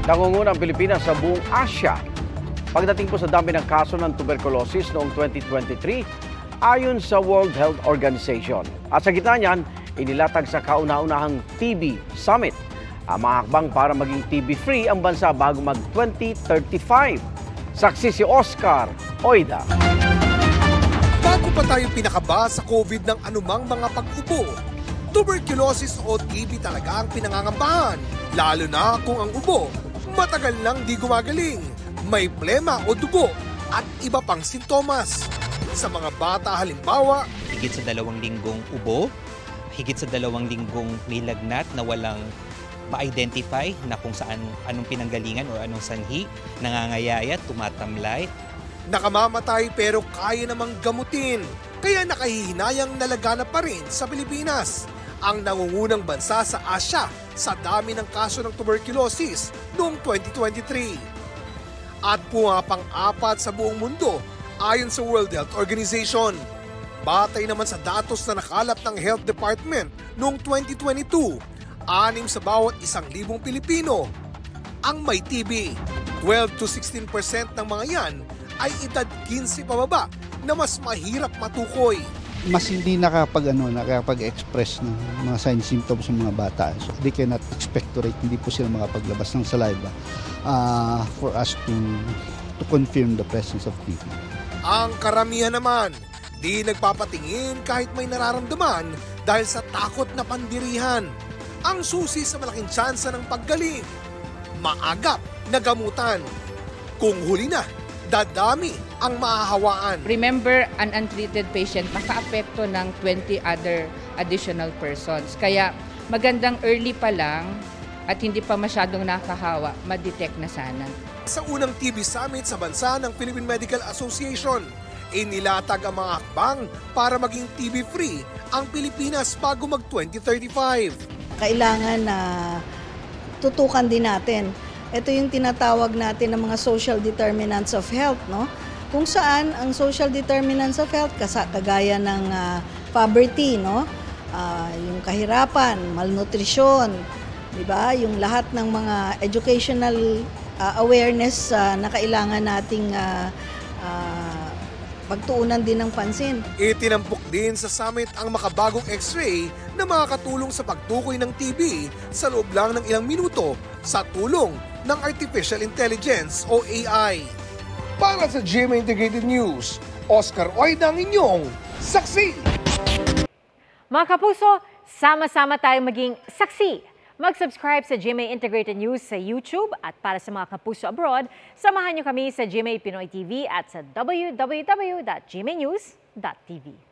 Nangunguna ang Pilipinas sa buong Asya. Pagdating po sa dami ng kaso ng tuberculosis noong 2023, ayon sa World Health Organization. At sa gitna niyan, inilatag sa kauna-unahang TB Summit ang mga hakbang para maging TB-free ang bansa bago mag-2035. Saksi si Oscar Oida. Bago pa tayo pinakaba sa COVID ng anumang mga pag-ubo, tuberculosis o TB talaga ang pinangangambahan, lalo na kung ang ubo matagal nang di gumagaling, may plema o dugo at iba pang sintomas. Sa mga bata halimbawa, higit sa 2 linggong ubo, higit sa 2 linggong may lagnat na walang ma-identify na kung saan, anong pinanggalingan o anong sanhi, nangangayayat, tumatamlay. Nakamamatay pero kaya namang gamutin, kaya nakahihinayang nalaganap pa rin sa Pilipinas, ang nangungunang bansa sa Asya sa dami ng kaso ng tuberculosis noong 2023. At pumapang-apat sa buong mundo ayon sa World Health Organization. Batay naman sa datos na nakalap ng Health Department noong 2022, 6 sa bawat 1,000 Pilipino ang may TB. 12 to 16% ng mga yan ay edad 15 pababa na mas mahirap matukoy. Mas hindi nakapag-express ng mga signs symptoms ng mga bata. So they cannot expectorate, hindi po sila makapaglabas ng saliva for us to confirm the presence of TB. Ang karamihan naman, di nagpapatingin kahit may nararamdaman dahil sa takot na pandirihan. Ang susi sa malaking tsansa ng paggaling, maagap na gamutan. Kung huli na, dadami ang mahahawaan. Remember, an untreated patient maka-apekto ng 20 other additional persons. Kaya magandang early pa lang at hindi pa masyadong nakahawa, ma-detect na sana. Sa unang TB Summit sa bansa ng Philippine Medical Association, inilatag ang mga hakbang para maging TB-free ang Pilipinas bago mag-2035. Kailangan na tutukan din natin. Ito yung tinatawag natin ng mga social determinants of health, no? Kung saan ang social determinants of health, kagaya ng poverty, no? Yung kahirapan, malnutrition, di ba? Yung lahat ng mga educational awareness na kailangan nating pagtuunan din ng pansin. Itinampok din sa summit ang makabagong X-ray na makakatulong sa pagtukoy ng TB sa loob lang ng ilang minuto sa tulong ng Artificial Intelligence o AI. Para sa GMA Integrated News, Oscar Oida ang inyong saksi. Mga kapuso, sama-sama tayong maging saksi. Mag-subscribe sa GMA Integrated News sa YouTube at para sa mga kapuso abroad, samahan niyo kami sa GMA Pinoy TV at sa www.gmanews.tv.